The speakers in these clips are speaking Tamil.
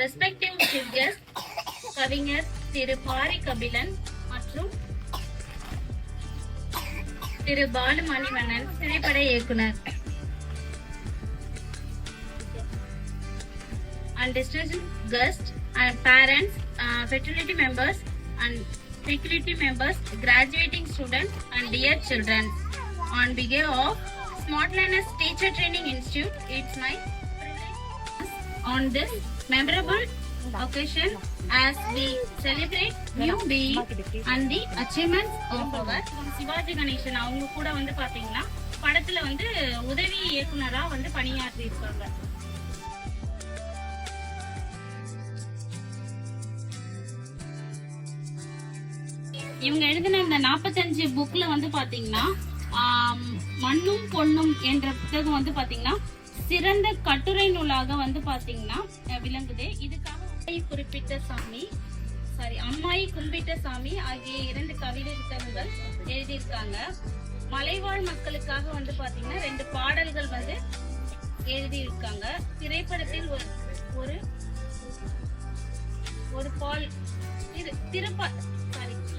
respective chief guest கவிஞர் திரு பாரி கபிலன் மற்றும் திரு பாலு மணிவண்ணன் திரைப்பட இயக்குனர் and distinguished guests and parents, faculty members and faculty members, graduating students and dear children. On behalf of Smart Learners Teacher Training Institute, it's my privilege on this memorable occasion as we celebrate new being and the achievements of our Sivaji Ganesan. அவங்க கூட வந்து பாத்தீங்கன்னா படத்துல வந்து உதவி இயக்குனரா வந்து பணியாற்றி இருக்காங்க. இவங்க எழுதின இந்த 45 புக்ல வந்து பாத்தீங்கன்னா மண்ணும் பொண்ணும் என்ற புத்தகம் வந்து பாத்தீங்கன்னா சிறந்த கட்டுரை நூலாக வந்து பாத்தீங்கன்னா விளங்குது. இதுக்காக அம்மாயி கும்பிட்ட சாமி ஆகிய 2 கவிதை புத்தகங்கள் எழுதியிருக்காங்க. மலைவாழ் மக்களுக்காக வந்து பாத்தீங்கன்னா 2 பாடல்கள் வந்து எழுதியிருக்காங்க. திரைப்படத்தில் ஒரு பால் இது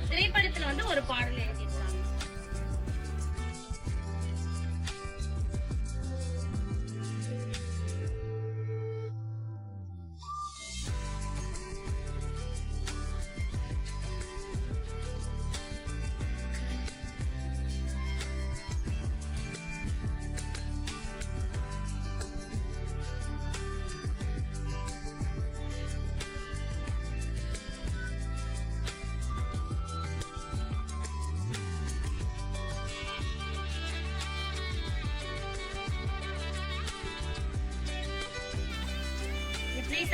திரைப்படத்துல வந்து ஒரு பாடல் எழுதியிருக்காங்க.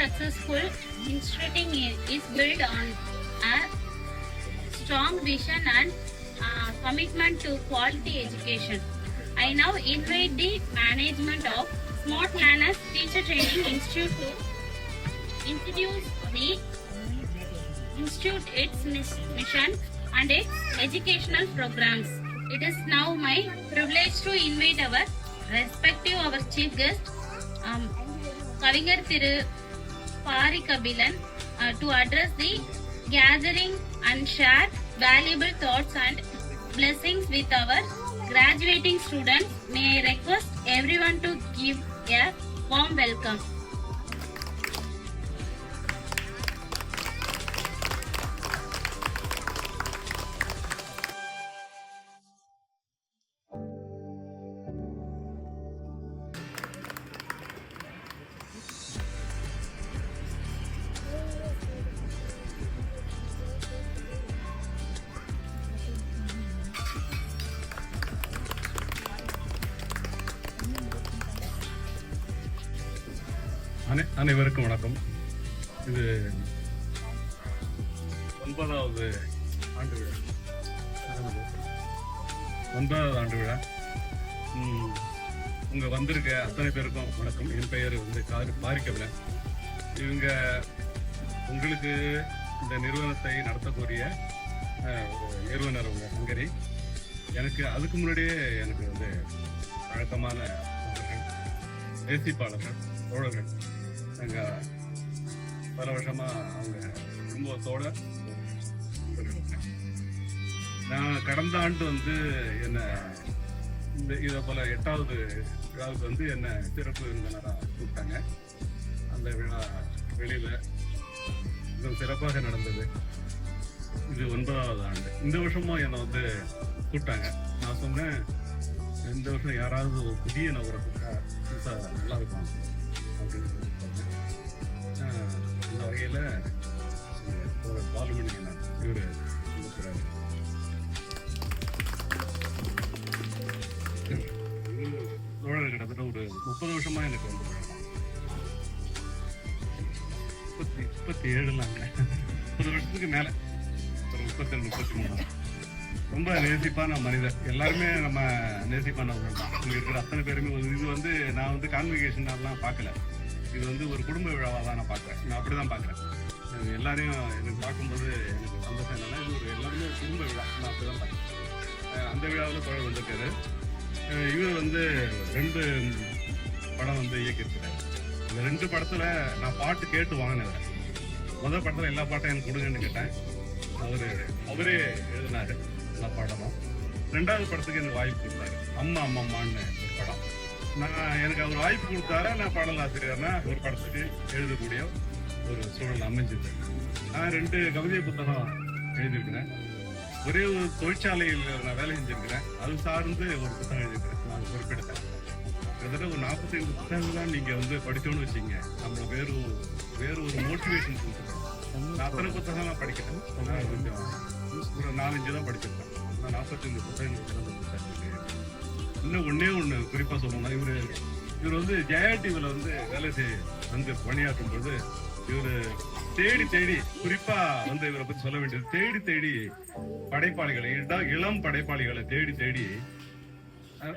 Successful instituting is built on a strong vision and commitment to quality education. I now invite the management of Smart Learners Teacher Training Institute to introduce the institute, its mission and its educational programs. It is now my privilege to invite our chief guest, கவிஞர் திரு Pari Kabilan, to address the gathering and share valuable thoughts and blessings with our graduating students. May I request everyone to give a warm welcome. அனைவருக்கும் வணக்கம். இது 9வது ஆண்டு விழா. 9வது ஆண்டு விழா. உங்க வந்திருக்க அத்தனை பேருக்கும் வணக்கம். என் பெயர் வந்து பாரி கபிலன். இவங்க உங்களுக்கு இந்த நிறுவனத்தை நடத்தக்கூடிய நிறுவனர் உங்க ஹங்கரி. எனக்கு அதுக்கு முன்னாடியே எனக்கு வந்து வழக்கமான நேசிப்பாளர்கள் தோழர்கள். நாங்கள் பல வருஷமா அவங்க குடும்பத்தோட நான் கடந்த ஆண்டு வந்து என்ன இதை போல 8வது விழாவுக்கு வந்து என்ன சிறப்பு விருந்தினராக கூப்பிட்டாங்க. அந்த விழா வெளியில மிகவும் சிறப்பாக நடந்தது. இது 9வது ஆண்டு. இந்த வருஷமும் என்னை வந்து கூப்பிட்டாங்க. நான் சொன்னேன், இந்த வருஷம் யாராவது ஒரு புதிய நபரை கூப்பிட்டா புதுசாக நல்லா இருக்கும் அப்படின்னு சொன்னாங்க. இந்த வகையில் பாலுமணி இவர் சொல்லுறாரு. தோழர் கிட்டத்தட்ட ஒரு 30 வருஷமா எனக்கு வந்து 37லாங்க 30 வருஷத்துக்கு மேல, ஒரு 32 33. ரொம்ப நேசிப்பான மனிதர். எல்லாருமே நம்ம நேசிப்பானவர்கள் தான். இங்கே இருக்கிற அத்தனை பேருமே இது வந்து நான் வந்து கான்வெகேஷன்லாம் பார்க்கல. இது வந்து ஒரு குடும்ப விழாவாக தான் நான் பார்க்குறேன். நான் அப்படி தான் பார்க்குறேன். எல்லாரையும் எனக்கு பார்க்கும்போது எனக்கு சந்தோஷம் என்னன்னா, இது ஒரு எல்லாருமே ஒரு குடும்ப விழா. நான் அப்படி தான் பார்க்குறேன். அந்த விழாவில் தோழர் வந்திருக்காரு. இவர் வந்து 2 படம் வந்து இயக்கியிருக்கிறார். இந்த 2 படத்துல நான் பாட்டு கேட்டு வாங்கினேன். முதல் படத்துல எல்லா பாட்டும் எனக்கு கொடுங்கன்னு கேட்டேன். அவரே எழுதினாரு எல்லா பாடமும். 2வது படத்துக்கு எனக்கு வாய்ப்பு கொடுத்தாரு. அம்மா அம்மான்னு ஒரு படம். எனக்கு அவர் வாய்ப்பு கொடுத்தாரா, நான் பாடல் ஆசிரியர்னா ஒரு படத்துக்கு எழுதக்கூடிய ஒரு சூழல் அமைஞ்சது. நான் 2 கவிதை புத்தகம் எழுதியிருக்கிறேன். ஒரே ஒரு தொழிற்சாலையில் நான் வேலை செஞ்சிருக்கிறேன். அது சார்ந்து ஒரு புத்தகம் எழுதியிருக்கிறேன். நான் குறிப்பிட்டேன் கிட்டத்தட்ட ஒரு 45 புத்தகங்கள் தான் நீங்க படிச்சோன்னு வச்சுங்க. நம்ம வேறு ஒரு மோட்டிவேஷன் கொடுத்துருக்கோம். நான் அத்தனை புத்தகம்லாம் படிக்கிறேன். நான் கொஞ்சம் ஒரு 4-5 தான் படிச்சிருக்கேன். நான் 45 புத்தகங்கள் இன்னும் ஒண்ணு குறிப்பா சொல்லணும்னா, இவர் ஜெயா டிவில வேலை பணியாற்றும் போது இவரு தேடி குறிப்பா இவரை பத்தி சொல்ல வேண்டியது, தேடி படைப்பாளிகளை, இளம் படைப்பாளிகளை தேடி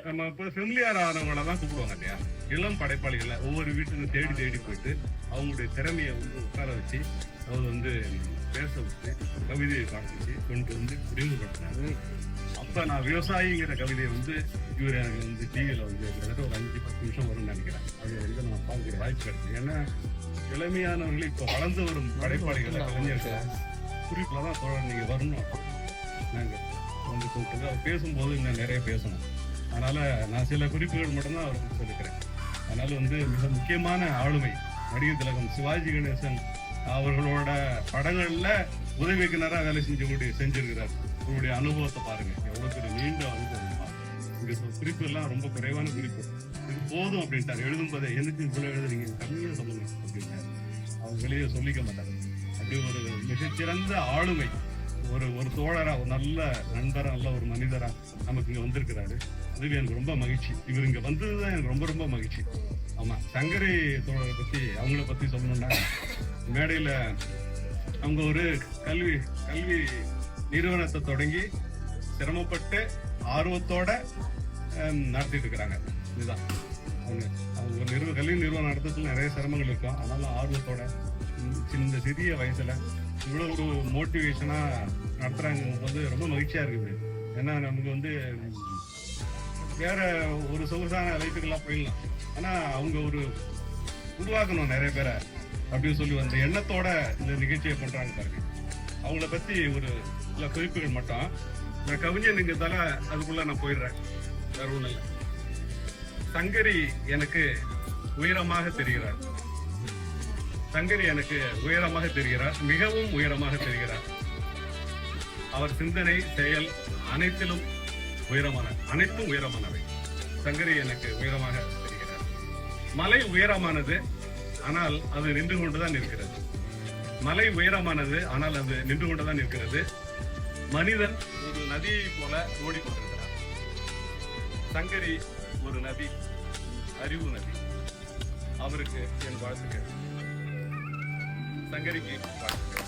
நம்ம இப்ப ஃபெமிலியர் ஆனவங்களை தான் கூப்பிடுவாங்க இல்லையா, இளம் படைப்பாளிகளை ஒவ்வொரு வீட்டுக்கு தேடி போயிட்டு அவங்களுடைய திறமையை உட்கார வச்சு அவர் பேச வச்சு கவிதையை காமிச்சு கொண்டு விரிவுபடுத்தினாரு. அப்ப நான் விவசாயிங்கிற கவிதையை இவர் எனக்கு டிவியில கிட்டத்தட்ட ஒரு 5-10 நிமிஷம் வரும்னு நினைக்கிறேன். அது நான் பார்க்குற வாய்ப்பு கிடைக்கும். ஏன்னா இளமையானவர்கள் இப்ப வளர்ந்து வரும் படைப்பாளிகளை கலைஞர்கள் குறிப்பில் தான் தோழர் நீங்க வரணும். நாங்க கூப்பிட்டு அவர் பேசும்போது இன்னும் நிறைய பேசணும். அதனால நான் சில குறிப்புகள் மட்டும்தான் அவருக்கு சொல்லிக்கிறேன். அதனால மிக முக்கியமான ஆளுமை நடிகர் திலகம் சிவாஜி கணேசன் அவர்களோட படங்கள்ல உதவி இயக்குனரா வேலை செஞ்சிருக்கிறார். உங்களுடைய அனுபவத்தை பாருங்க, எவ்வளவு பெரிய நீண்ட அனுபவம். இங்க குறிப்பு எல்லாம் ரொம்ப குறைவான குறிப்பு, இது போதும் அப்படின்ட்டார். எழுதும்போதே எனக்கு இவ்வளவு எழுதுறீங்க, கம்மியா சொல்லுங்க அப்படின்ட்டாரு. அவங்க வெளியே சொல்லிக்க மாட்டாரு. அப்படி ஒரு மிகச்சிறந்த ஆளுமை, ஒரு தோழரா, ஒரு நல்ல நண்பரா, நல்ல ஒரு மனிதரா நமக்கு இங்க வந்திருக்கிறாரு. அதுவே எனக்கு ரொம்ப மகிழ்ச்சி. இவர் இங்க வந்ததுதான் எனக்கு ரொம்ப ரொம்ப மகிழ்ச்சி. ஆமா, சங்கரை தோழரை பத்தி, அவங்கள பத்தி சொல்லணும்னா, மேடையில அவங்க ஒரு கல்வி நிறுவனத்தை தொடங்கி சிரமப்பட்டு ஆர்வத்தோட நடத்திட்டு இருக்கிறாங்க. இதுதான் அவங்க கல்வி நிறுவனம் நடத்துறதுல நிறைய சிரமங்கள் இருக்கும். ஆனாலும் ஆர்வத்தோட இந்த சிறிய வயசுல இவ்வளவு ஒரு மோட்டிவேஷனா நடத்துறாங்க ரொம்ப மகிழ்ச்சியா இருக்குது. ஏன்னா நமக்கு வேற ஒரு சொகுசான லைஃபுக்கெல்லாம் போயிடலாம். ஆனா அவங்க உருவாக்கணும் நிறைய பேரை அப்படின்னு சொல்லி அந்த எண்ணத்தோட இந்த நிகழ்ச்சியை பண்றாங்க பாருங்க. அவங்கள பத்தி ஒரு சில குறிப்புகள் மட்டும். நான் கவிஞனுங்கிறதால அதுக்குள்ள நான் போயிடுறேன், வேற ஒண்ணும் இல்லை. சங்கரி எனக்கு உயரமாக தெரிகிறார். சங்கரி எனக்கு உயரமாக தெரிகிறார், மிகவும் உயரமாக தெரிகிறார். அவர் சிந்தனை, செயல் அனைத்தும் உயரமானவை. சங்கரி எனக்கு உயரமாக தெரிகிறார். மலை உயரமானது, ஆனால் அது நின்று கொண்டுதான் இருக்கிறது. மலை உயரமானது, ஆனால் அது நின்று கொண்டுதான் இருக்கிறது. மனிதன் ஒரு நதியை போல ஓடிக்கொண்டிருக்கிறார். சங்கரி ஒரு நதி, அறிவு நதி. அவருக்கு என் வாழ்த்துக்கள். சங்கரிக்கு வாழ்த்துக்கள்.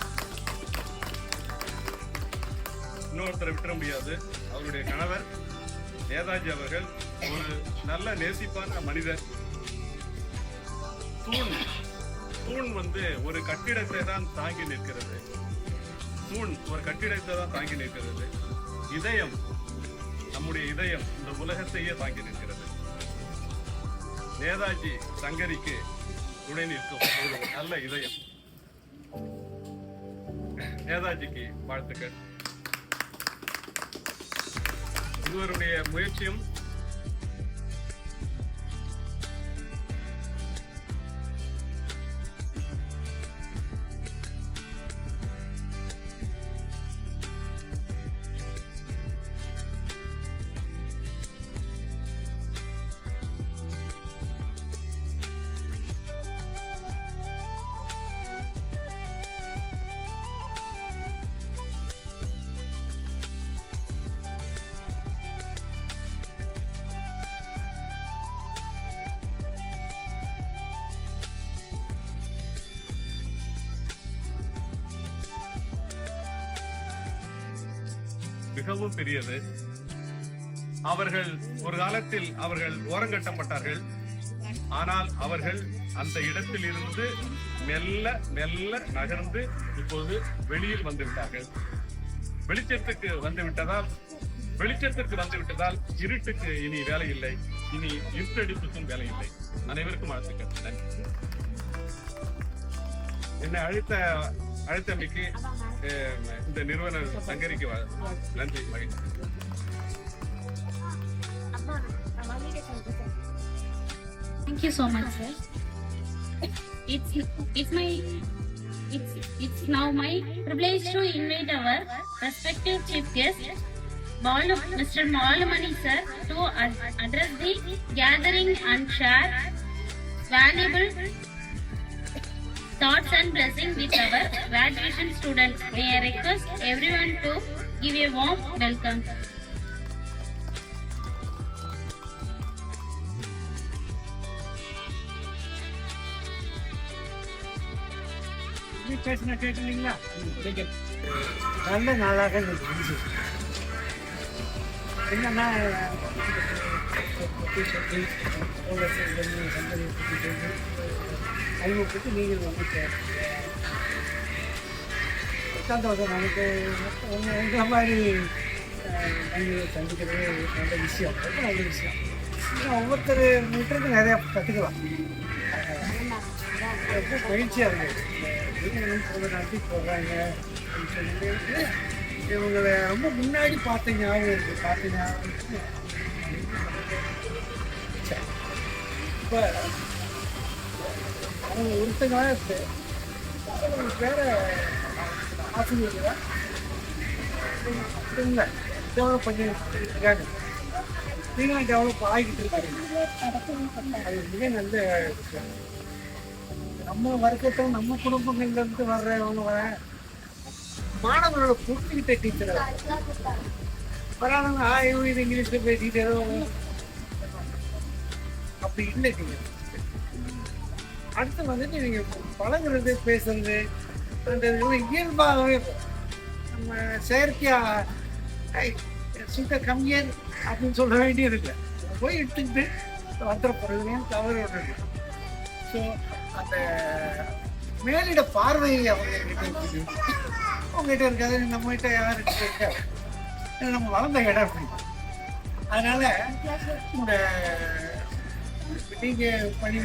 இன்னொருத்தரை விட்டுற முடியாது. அவருடைய கணவர் நேதாஜி அவர்கள் ஒரு நல்ல நேசிப்பான மனிதர். தூண் ஒரு கட்டிடத்தை தான் தாங்கி நிற்கிறது. இதயம், நம்முடைய இதயம் இந்த உலகத்தையே தாங்கி நிற்கிறது. நேதாஜி சங்கரிக்கு துணை நிற்கும் ஒரு நல்ல இதயம். நேதாஜிக்கு வாழ்த்துக்கள். இவருடைய முயற்சியும் மிகவும் பெரியது. அவர்கள் ஒரு காலத்தில் ஓரங்கட்டப்பட்டார்கள். ஆனால் அவர்கள் அந்த இடத்தில் இருந்து மெல்ல மெல்ல நகர்ந்து இப்போது வெளியில் வந்து விட்டார்கள். வெளிச்சத்திற்கு வந்துவிட்டதால் இருட்டுக்கு இனி வேலை இல்லை, இனி இருட்டடிப்புக்கும் வேலை இல்லை. அனைவருக்கும் வாழ்த்துக்கள். நன்றி. என்னை அழைத்தமைக்கு இந்த நிறுவனர் சங்கரிக்கு நன்றி மகிழ்ச்சி. Thank you so much, sir. It's now my privilege to invite our respected chief guest, Mr. Malamani sir, to address the gathering and share valuable thoughts and blessings with our graduation students. May I request everyone to give a warm welcome. கேட்டீங்களா? நல்ல நாளாக என்னன்னா அறிமுகப்பட்டு நீங்கள் வந்து சந்தோஷம். நமக்கு உங்களை மாதிரி நன்றியை சந்திக்கிறது நல்ல விஷயம், ரொம்ப நல்ல விஷயம். ஒவ்வொருத்தர் மீட்டருக்கு நிறையா கற்றுக்கலாம். ரொம்ப மகிழ்ச்சியாக இருந்தது. நன்றி சொல்கிறாங்க அப்படின்னு சொல்லிட்டு இவங்களை ரொம்ப முன்னாடி பார்த்த ஞாபகம் இருக்குது. இப்போ அவங்க ஒருத்தங்க வேற ஆசிரியர்கள் டெவலப் பண்ணிட்டு இருக்காங்க. நீங்களும் டெவலப் ஆகிக்கிட்டு இருக்காங்க. அது மிக நல்ல விஷயம். நம்ம வர்க்கத்தில் நம்ம குடும்பங்கள்லேருந்து வர்றவங்க மாணவர்களை புரிஞ்சுக்கிட்ட டீச்சர் வராதவங்க இது இங்கிலீஷில் பேசிக்கிட்டு அப்படி இல்லை. நீங்கள் அடுத்து வந்துட்டு நீங்கள் பழகுறது பேசுறது அந்த இயல்பாகவே நம்ம செயற்கையாக சுகர் கம்மியாக அப்படின்னு சொல்ல வேண்டியது இல்லை. போய் எடுத்துக்கிட்டு வந்துட போகிறதுலையும் தவறு ஒன்று. ஸோ அந்த மேலிட பார்வையை அவங்ககிட்ட இருக்காது, நம்மகிட்ட யார்கிட்ட இருக்காது. நம்ம வளர்ந்த இடம் அப்படி. அதனால இந்த நீங்கள் பண்ணி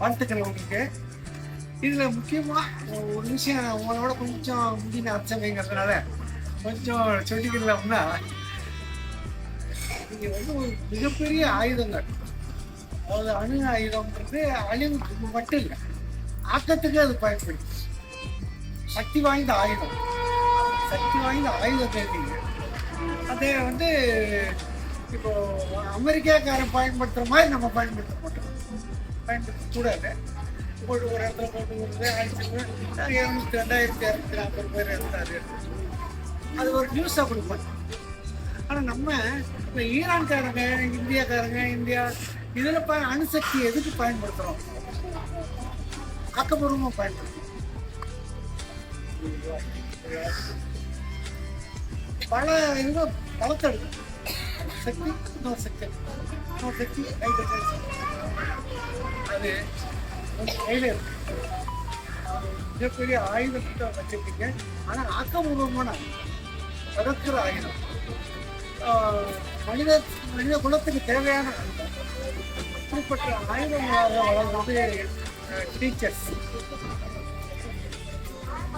வாழ்த்துக்கள் உங்களுக்கு. இதில் முக்கியமாக ஒரு விஷயம் உங்களோட கொஞ்சம் முடின அர்ச்சனைங்கிறதுனால கொஞ்சம் சொல்லிக்கலாம்னா, இங்கே வந்து ஒரு மிகப்பெரிய ஆயுதங்கள், அதாவது அணு ஆயுதம்ன்றது அழிவுக்கு மட்டும் இல்லை, ஆக்கத்துக்கு அது பயன்படுது. சக்தி வாய்ந்த ஆயுதம், சக்தி வாய்ந்த ஆயுதத்தை அதை வந்து இப்போ அமெரிக்காக்காரன் பயன்படுத்துகிற மாதிரி நம்ம பயன்படுத்தக்கூடாது. போட்டு ஒரு இடத்துல போட்டு கொடுத்து அழிச்சு 2240 பேர் இருந்தாரு. அது ஒரு நியூஸாக கொடுப்பாங்க. ஆனால் நம்ம இப்போ ஈரான்காரங்க, இந்தியா இதில் அணுசக்தி எதுக்கு பயன்படுத்துகிறோம்? ஆக்கப்பூர்வமாக பயன்படுத்துகிறோம். பல இது பலத்தெடுக்கும் சக்தி, இன்னொரு சக்தி அது கையில் இருக்கு. மிகப்பெரிய ஆயுதத்தை வச்சிருக்கீங்க. ஆனால் ஆக்கப்பூர்வமான தடுக்கிற ஆயுதம், மனித குலத்துக்கு தேவையான அப்படிப்பட்ட ஆயுதங்களாக வளர்வது டீச்சர்ஸ்.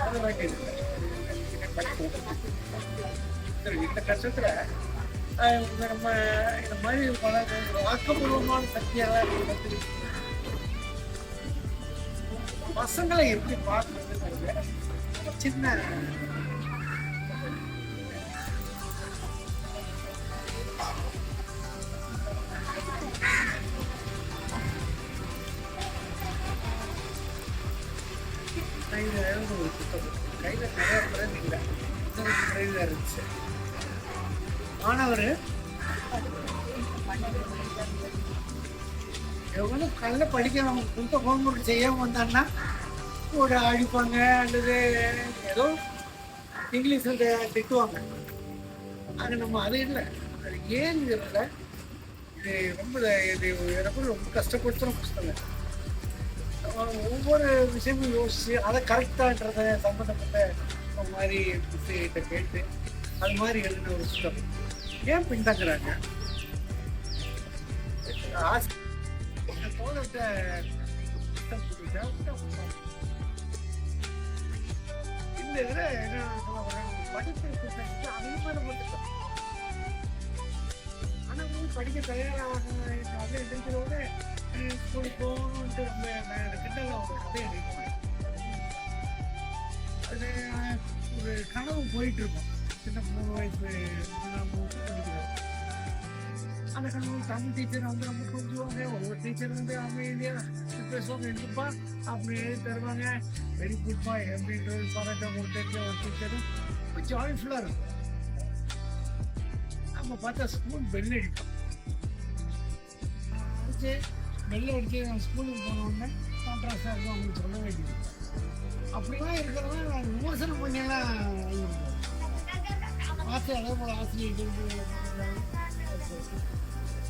அது வேண்டியது இந்த கஷ்டத்தில் நம்ம இந்த மாதிரி ஆக்கப்பூர்வமான சக்தியெல்லாம் பசங்களை எப்படி பார்க்கறது சின்ன கையில் ஒரு புத்தகம், கையில் நிறைய பிறகு இல்லை, பிறகு இருந்துச்சு. மாணவர் எவ்வளோ கல்ல படிக்கிறவங்க புத்த ஹோம்ஒர்க் செய்யாமல் வந்தாங்கன்னா கூட அடிப்பாங்க அல்லது ஏதோ இங்கிலீஷில் திட்டுவாங்க. அது நம்ம அது இல்லை, அது ஏன்ங்கிறதுல இது ரொம்ப ரொம்ப கஷ்டப்படுத்துகிற புத்தகம். ஒவ்வொரு விஷயமும் யோசிச்சு அதை கரெக்டான்றத சம்மந்தப்பட்ட மாதிரி புத்தகத்தை கேட்டு அது மாதிரி எழுதின ஒரு புத்தகம். ஏன் பின்தங்குறாங்க? தோழத்தை இந்த இதுல என்ன படிப்பு அதிகமான போட்டுட்டோம். ஆனா படிக்க தயாராக இருக்கிறதோட ஸ்கூலுக்கு போகணுன்ட்டு ரொம்ப கிண்டல ஒரு கதை எழுதிப்போம். அது ஒரு கனவு போயிட்டு இருக்கோம். சின்ன 3 வயசு படிக்கிறோம். அந்த கனவு தமிழ் டீச்சர் வந்து ரொம்ப கொஞ்சுவாங்க, ஒவ்வொரு டீச்சர் வந்து அமைதியா பேசுவாங்க, இருக்குப்பா அப்படி தருவாங்க, வெரி குட் பாய் அப்படின்றது பாராட்ட கொடுத்து ஒரு டீச்சரும் ஜாய்ஃபுல்லா இருக்கும். நம்ம பார்த்தா ஸ்கூல் பெல் அடிப்போம். பெல் அடிச்சு ஸ்கூலுக்கு போனோடனே கான்ட்ராக்டாக இருக்கும் அப்படின்னு சொல்ல வேண்டியது. அப்படிலாம் இருக்கிறதா விமர்சனம் பண்ணியெல்லாம் ஆசிரியர் அதே போல் ஆசிரியர்கள்.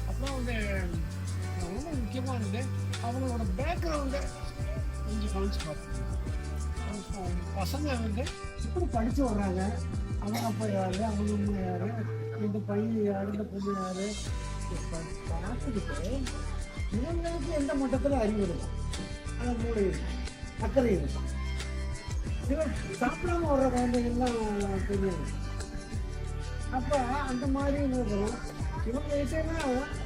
அப்புறம் வந்து ரொம்ப முக்கியமானது அவங்களோட பேக்ரவுண்டை கொஞ்சம் கவனிச்சு பார்ப்போம். பசங்க வந்து எப்படி படித்து வர்றாங்க, அவங்க அப்பா யார், அவங்க அம்மா யார், இந்த பையன் யார், இந்த பொண்ணு யார், பார்த்துக்கிட்டு இவங்களுக்கு எந்த மட்டத்தில் அறிவு இருக்கும், அந்த மூளை இருக்கும், அக்கறை இருக்கும். சாப்பிடாம வர்ற குழந்தைகள்லாம் தெரியாது. அப்போ அந்த மாதிரி இவங்க கிட்டேன்னா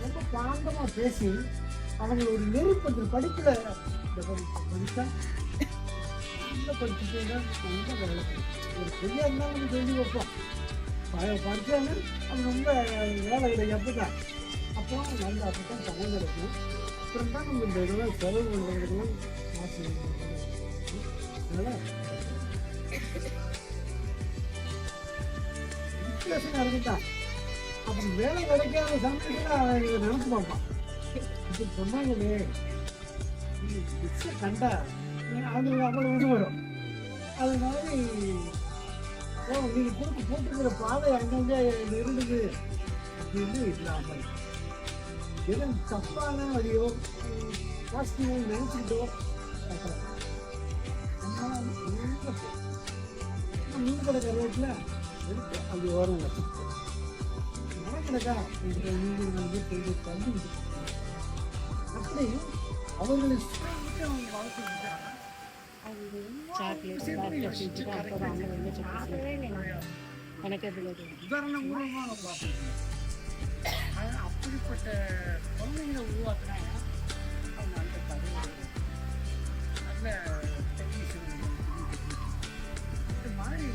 ரொம்ப பாந்தமாக பேசி அவங்கள ஒரு நெருப்பது படிப்பில் இந்த படித்தா இந்த படிச்சுட்டு ரொம்ப கவலைப்படும். ஒரு பெரிய இருந்தாலும் சொல்லி வைப்போம், படித்தாங்க அவங்க ரொம்ப வேலை கிடையாது. அப்புறம் நல்ல அப்பதான் பணம் கிடைக்கும். அப்புறம் தான் நம்ம இந்த இதெல்லாம் செலவு பண்ணுறதுக்கெல்லாம் காசு. அதனால் வித்தியாசம் இருந்துட்டான். அப்புறம் வேலை கிடைக்காத சமயத்தில் இதை நினைச்சு பார்ப்பான், இது சொன்னாங்களே கண்டா அவங்களுக்கு அவ்வளோ இது வரும். அது மாதிரி நீங்கள் போட்டுக்கிற பாதை அங்கங்கே இருந்தது அப்படின்னு இல்லாமல் எதுவும் தப்பான வழியோ பாசிட்டிவோ நினைச்சுக்கிட்டோ மீன் கிடக்கிற ரோட்டில் எடுத்து அப்படி வரும் நடக்கிறக்கா தள்ளி அப்படி அவர்களை அவங்க வளர்த்துக்கிட்டா உதாரணம் மூலமாக பார்க்கணும். அப்படிப்பட்ட குழந்தைங்களை உருவாக்குனாங்க. அவங்க அந்த கதை நல்ல டெக்னீஷியன் இந்த மாதிரி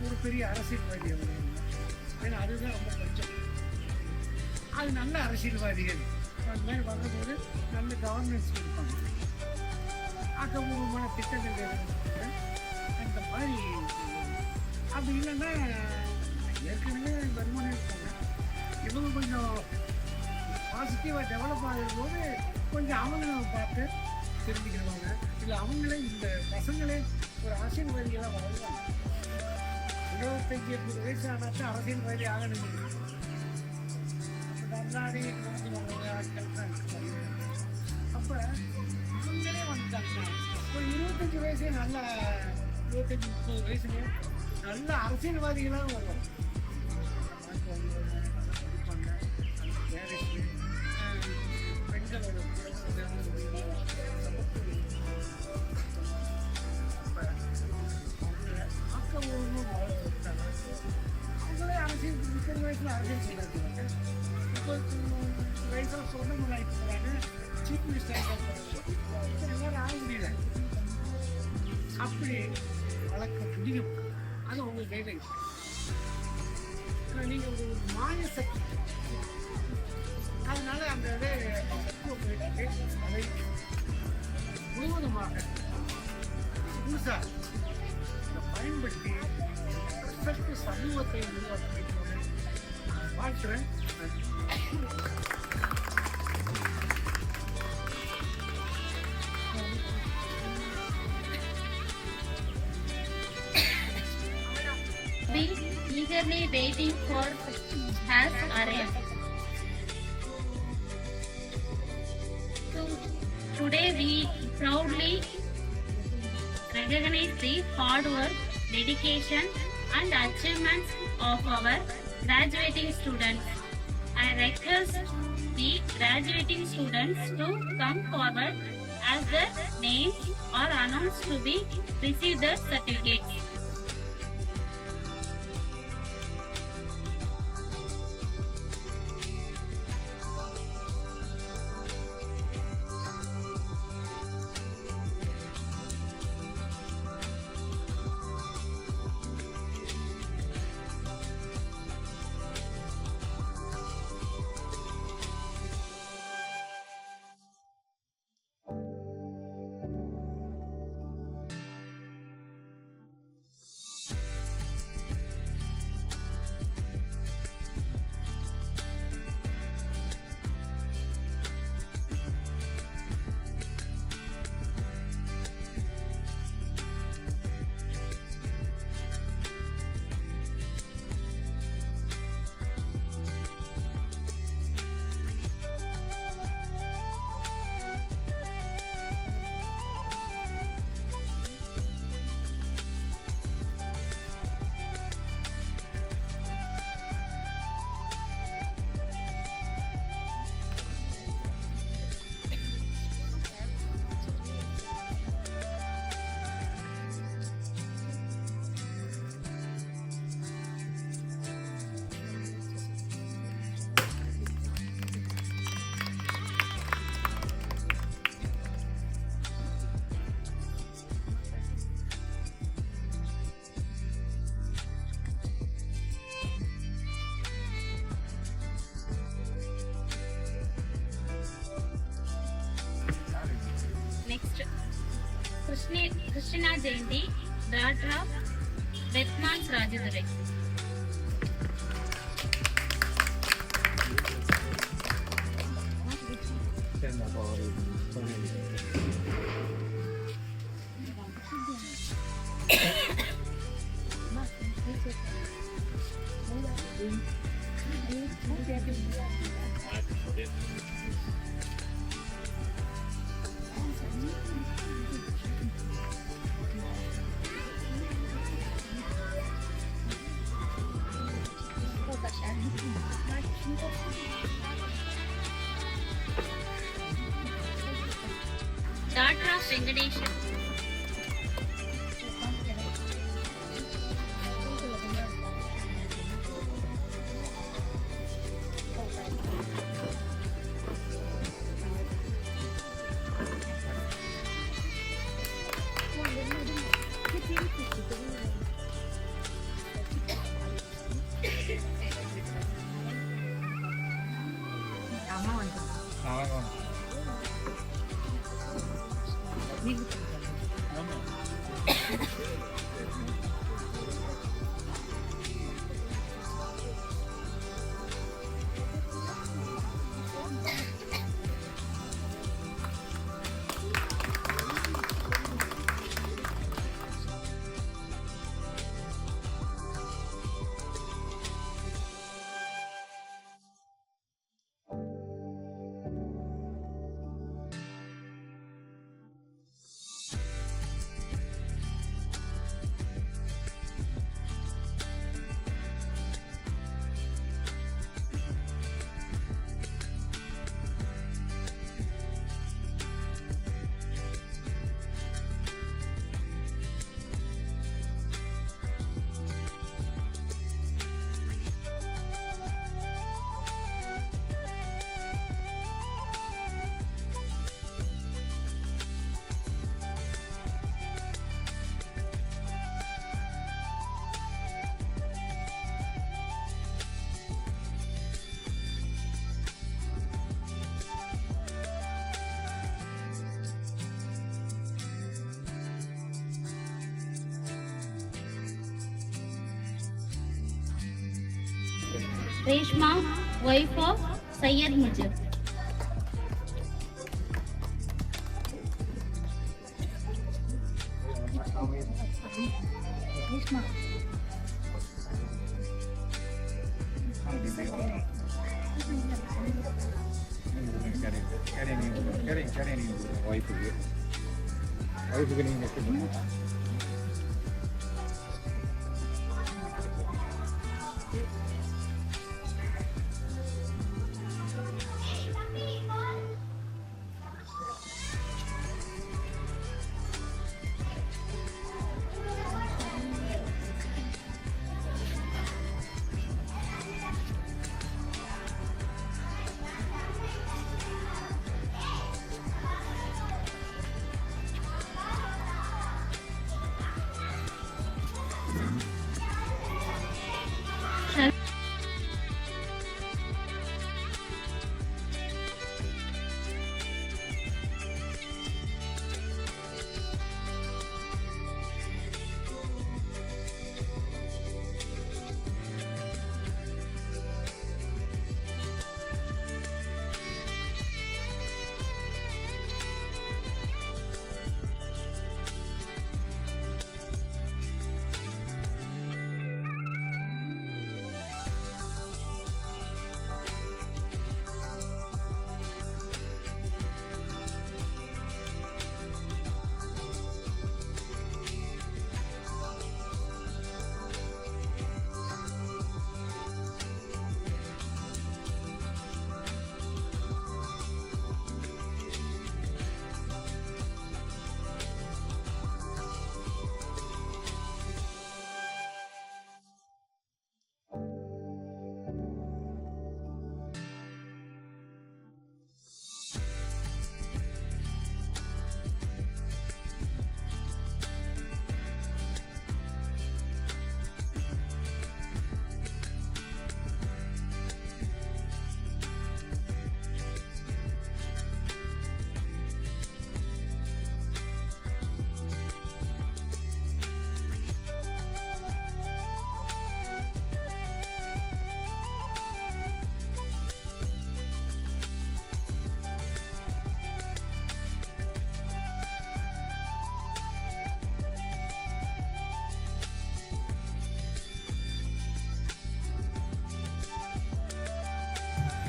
ஒரு பெரிய அரசியல்வாதி அவங்க. ஏன்னா அதுதான் ரொம்ப கொஞ்சம் அது நல்ல அரசியல்வாதிகள் அந்த மாதிரி வர்றபோது நல்ல கவர்னன்ஸ் கொடுப்பாங்க, ஆக்கப்பூர்வமான திட்டங்கள் அந்த மாதிரி. அப்படி இல்லைன்னா ஏற்கனவே வருமானம் இருக்காங்க, இவங்க கொஞ்சம் பாசிட்டிவாக டெவலப் ஆகும்போது கொஞ்சம் அவங்கள பார்த்து தெரிஞ்சுக்கிடுவாங்க. இல்லை அவங்களே இந்த பசங்களே ஒரு அரசியல்வாதிகளாக வருவாங்க. 25-30 வயசு ஆனாச்சு அரசியல்வாதி ஆகணும். முன்னாடி அப்போ இவங்களே வந்துட்டாங்க. ஒரு 25 வயசு நல்ல 25-30 வயசுல நல்ல அரசியல்வாதிகளாக வருவாங்க. பெண்களோட ஆக்கபூர்வமும் வளர்த்துட்டாங்க. அவங்களே அரசியல் 30 வயசுல அரசியல் செய்யறாங்க. 30 வயசுல சொந்தம் ஆகிட்டு போறாங்க. சீஃப் மினிஸ்டர் எல்லாரும் ஆக முடியல. அப்படி வளர்க்க முடியும். அது உங்க கையில நீங்க ஒரு மாய சக்தி. அதனால அந்த அதை முழுவதுமாக புதுசா பயன்படுத்தி சமூகத்தை உருவாக்கி வாழ்த்துறேன். Be eagerly waiting for has arrived. So today we proudly recognize the hard work, dedication and achievements of our graduating students I request the graduating students to come forward as their names are announced to be receive their certificates. Next, Krishna Jayanti, daughter of Bethmans Rajadurai. Daughter of Venkateshan. Reshma, wife of Syed Mujib.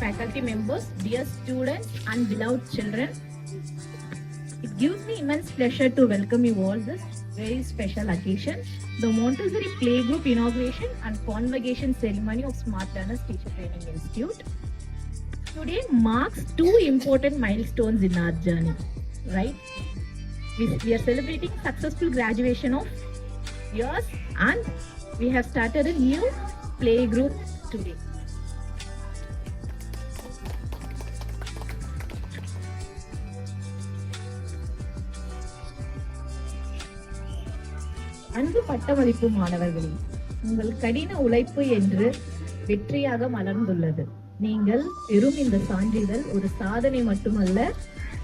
faculty members, dear students and beloved children. It gives me immense pleasure to welcome you all this very special occasion, the Montessori Playgroup inauguration and convocation ceremony of Smart Learners Teacher Training Institute. Today marks two important milestones in our journey, right? We are celebrating successful graduation of yours and we have started a new playgroup today. அன்பு பட்டமளிப்பு மாணவர்களே, உங்கள் கடின உழைப்பு என்று வெற்றியாக மலர்ந்துள்ளது. நீங்கள் பெறும் இந்த சான்றிதழ் ஒரு சாதனை மட்டுமல்ல,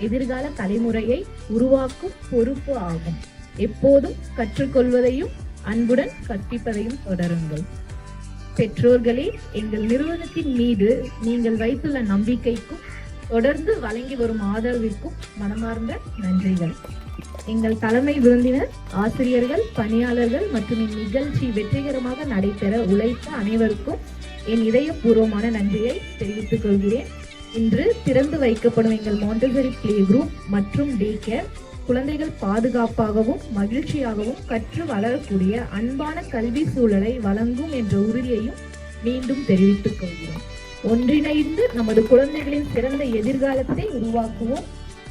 எதிர்கால தலைமுறையை உருவாக்கும் பொறுப்பு ஆகும். எப்போதும் கற்றுக்கொள்வதையும் அன்புடன் கற்பிப்பதையும் தொடருங்கள். பெற்றோர்களே, எங்கள் நிறுவனத்தின் மீது நீங்கள் வைத்துள்ள நம்பிக்கைக்கும் தொடர்ந்து வழங்கி வரும் ஆதரவிற்கும் மனமார்ந்த நன்றிகள். எங்கள் தலைமை விருந்தினர், ஆசிரியர்கள், பணியாளர்கள் மற்றும் இந்நிகழ்ச்சி வெற்றிகரமாக நடைபெற உழைத்த அனைவருக்கும் என் இதயபூர்வமான நன்றியை தெரிவித்துக் கொள்கிறேன். இன்று திறந்து வைக்கப்படும் எங்கள் மாண்டசரி பிளே குரூப் மற்றும் டே கேர் குழந்தைகள் பாதுகாப்பாகவும் மகிழ்ச்சியாகவும் கற்று வளரக்கூடிய அன்பான கல்வி சூழலை வழங்கும் என்ற உறுதியையும் மீண்டும் தெரிவித்துக் கொள்கிறோம். ஒன்றிணைந்து நமது குழந்தைகளின் சிறந்த எதிர்காலத்தை உருவாக்குவோம்.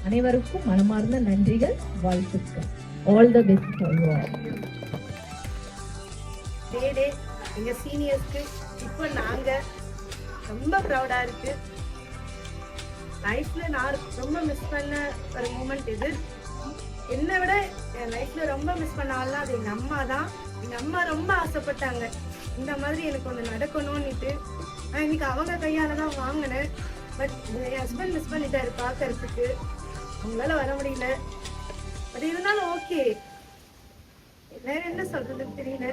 அனைவருக்கும் மனமார்ந்த நன்றிகள், வாழ்த்துக்கள். All the best for you all. டே எங்க சீனியர்ஸ்க்கு இப்போ நாங்க ரொம்ப ப்ரௌடா இருக்கு. லைஃப்ல நான் ரொம்ப மிஸ் பண்ண ஒரு மூமெண்ட் இது. என்னை விட என் லைஃப்ல ரொம்ப மிஸ் பண்ண ஆள்லாம் அது எங்க அம்மா தான். எங்க அம்மா ரொம்ப ஆசைப்பட்டாங்க இந்த மாதிரி எனக்கு ஒன்று நடக்கணும்னுட்டு. நான் இன்னைக்கு அவங்க கையால தான் வாங்கினேன். பட் என் ஹஸ்பண்ட் மிஸ் பண்ணிட்டாரு பார்க்கறதுக்கு. அவங்களால வர முடியல. பட் இருந்தாலும் ஓகே, வேற என்ன சொல்றதுன்னு தெரியல.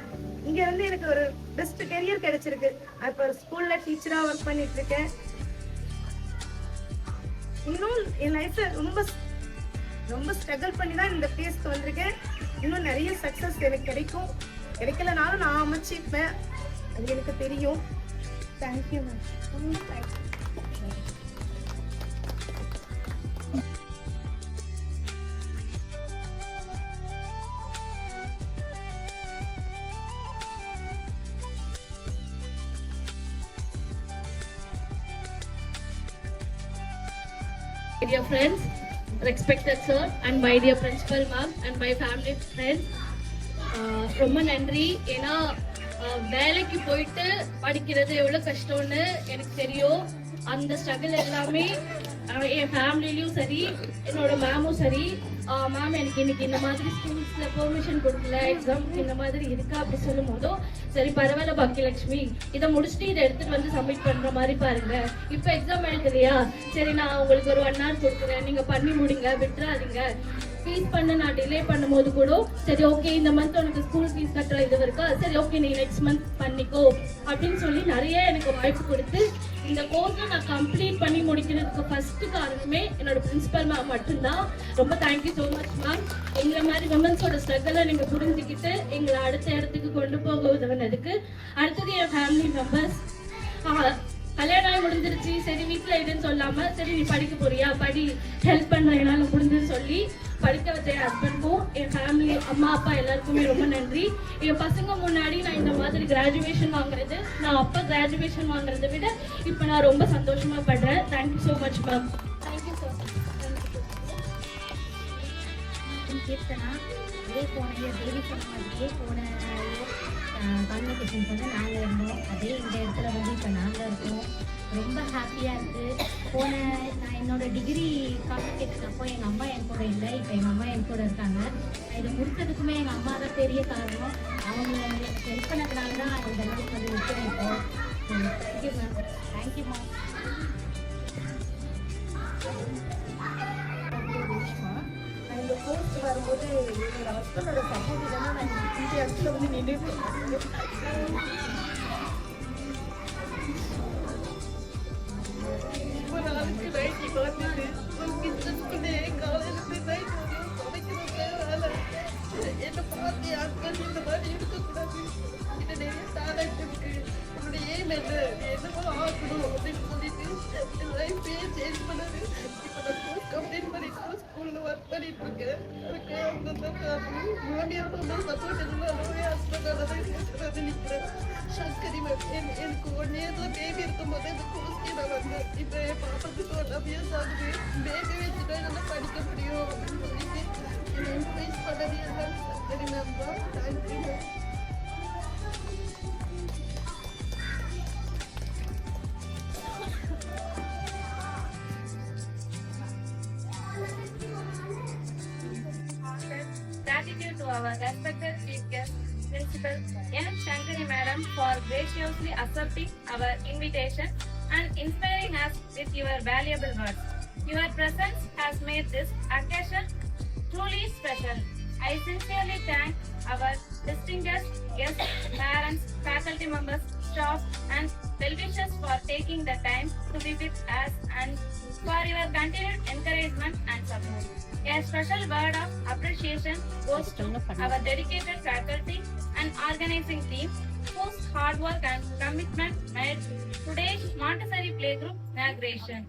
இங்க வந்து எனக்கு ஒரு பெஸ்ட் கெரியர் கிடைச்சிருக்கு. இப்போ ஸ்கூல்ல டீச்சரா ஒர்க் பண்ணிட்டு இருக்கேன். இன்னும் என் லைஃப்ல ரொம்ப ஸ்ட்ரகிள் பண்ணி தான் இந்த பிளேஸ்க்கு வந்திருக்கேன். இன்னும் நிறைய சக்சஸ் எனக்கு கிடைக்கும். கிடைக்கலனாலும் நான் அமைச்சிப்பேன், அது எனக்கு தெரியும். Thank you ma'am. ரொம்ப thank you. Dear friends, respected sir and my dear principal ma'am and my family friends, ரொம்ப நன்றி. ஏன்னா வேலைக்கு போயிட்டு படிக்கிறது எவ்வளோ கஷ்டம்னு எனக்கு தெரியும். அந்த ஸ்ட்ரகிள் எல்லாமே என் ஃபேமிலிலையும் சரி, என்னோட மேமும் சரி, மேம் எனக்கு இன்னைக்கு இந்த மாதிரி ஸ்கூல்ஸ்ல பெர்மிஷன் கொடுக்கல, எக்ஸாமுக்கு இந்த மாதிரி இருக்கா அப்படி சொல்லும் போதும், சரி பரவாயில்ல பாக்கியலட்சுமி, இதை முடிச்சுட்டு இதை எடுத்துட்டு வந்து சப்மிட் பண்ற மாதிரி பாருங்க. இப்போ எக்ஸாம் எழுதுலையா, சரி நான் உங்களுக்கு ஒரு 1 hour கொடுக்குறேன், நீங்க பண்ணி முடிங்க, விட்டுறாதீங்க. ஃபீஸ் பண்ண நான் டிலே பண்ணும்போது கூட சரி ஓகே இந்த மந்த் உனக்கு ஸ்கூல் ஃபீஸ் கட்டுற இது இருக்கா, சரி ஓகே நீ நெக்ஸ்ட் மந்த் பண்ணிக்கோ அப்படின்னு சொல்லி நிறைய எனக்கு வாய்ப்பு கொடுத்து இந்த கோர்ஸை நான் கம்ப்ளீட் பண்ணி முடிக்கிறதுக்கு ஃபர்ஸ்ட் காரணமே என்னோட பிரின்சிபல் மேம் மட்டும்தான். ரொம்ப தேங்க்யூ ஸோ மச் மேம். எங்களை மாதிரி விமன்ஸோட ஸ்ட்ரகிளை நீங்கள் புரிஞ்சுக்கிட்டு எங்களை அடுத்த இடத்துக்கு கொண்டு போக உதவுனதுக்கு. அடுத்தது என் ஃபேமிலி மெம்பர்ஸ், கல்யாணம் முடிஞ்சிருச்சு, சரி வீட்டில் இதுன்னு சொல்லாம சரி நீ படிக்க போறியா படி, ஹெல்ப் பண்ணுறேன் என்னால் முடிஞ்சுன்னு சொல்லி படிக்க வச்ச என் ஹஸ்பண்டுக்கும் என் ஃபேமிலி அம்மா அப்பா எல்லாருக்குமே ரொம்ப நன்றி. என் பசங்க முன்னாடி நான் இந்த மாதிரி கிராஜுவேஷன் வாங்குறது, நான் அப்போ கிராஜுவேஷன் வாங்குறதை விட இப்போ நான் ரொம்ப சந்தோஷமா படுறேன். Thank you so much ma'am. Thank you sir. Keerthana, அதே போன இயர் தேவி சொன்ன மாதிரியே போன கான்வெகேஷன்ஸ் வந்து நாங்கள் இருந்தோம். அதே இந்த இடத்துல வந்து இப்போ நாங்கள் இருக்கோம். ரொம்ப ஹாப்பியாக இருக்குது. நான் என்னோட டிகிரி கான்வெகேஷன் அப்போ எங்கள் அம்மா என் கூட இல்லை, இப்போ எங்கள் அம்மா என் கூட இருக்காங்க. இதை முடிச்சதுக்குமே எங்கள் அம்மா தான் பெரிய காரணம். அவங்க எனக்கு ஹெல்ப் பண்ணதுனால தான் இந்த அளவுக்கு வந்து விட்டு இருக்கோம். Thank you ma'am. Thank you ma'am. இந்த கோர்ஸ் வரும்போது என்னோட ஹஸ்பண்டோட சப்போர்ட் இல்லைன்னா நான் இந்த இடத்துல வந்து நின்று ஒரு நாளைக்கு நைட் வந்துட்டு ஒரு பிஸ்னஸ் பண்ணி காலையிலேருந்து நைட் வந்து சமைக்கிறதுக்கு வேலை. என்னை பார்த்து ஹஸ்பண்ட் இந்த மாதிரி இருக்கக்கூடாது, இது நிறைய டேலண்ட் இருக்கு, உன்னோட எய்ம் என்ன, நீ என்ன போல ஆகணும் அப்படின்னு சொல்லிட்டு சேஞ்ச் பண்ணது. இப்போ நான் கோர்ஸ் கம்ப்ளீட் பண்ணிட்டு ஸ்கூலில் ஒர்க் பண்ணிட்டு இருக்கேன். அதுக்கு அந்த மாமியார் ரொம்ப சப்போர்ட் இருந்தாலும் ஹஸ்பண்டால தான் இருக்கிறது நிற்கிறேன். சங்கரி மேம் எனக்கு 1 இயர்ல பேபி இருக்கும்போது இந்த கோர்ஸ்க்கு நான் வந்தேன். இப்போ என் பாப்பாவுக்கு 12 இயர்ஸ் ஆகுது. பேபி வச்சுட்டா என்னால் படிக்க முடியும் அப்படின்னு சொல்லிட்டு என்னை என்கரேஜ் பண்ணது எல்லாம் சங்கரி மேம் தான். Thank you ma'am. Gratitude to our respected chief guest, Principal N. Shankari Madam, for graciously accepting our invitation and inspiring us with your valuable words. Your presence has made this occasion truly special. I sincerely thank our distinguished guests, parents, faculty members, staff, and well-wishers for taking the time to be with us and for your continued encouragement and support. A special word of appreciation goes to our dedicated faculty and organizing team whose hard work and commitment made today's Montessori Playgroup inauguration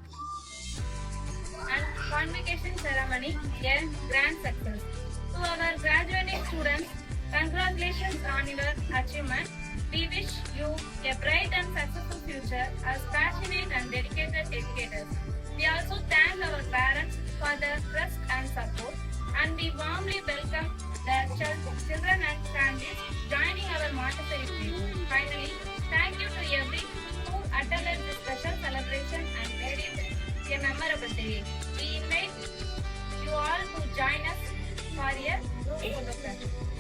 and convocation ceremony a grand success. To our graduating students, congratulations on your achievement. We wish you a bright and successful future as passionate and dedicated educators. We also thank our parents for their trust and support, and we warmly welcome their children and families joining our Montessori Playgroup. Finally, thank you to everyone who attended this special celebration and made it a memorable day. We invite you all to join us for a group photograph.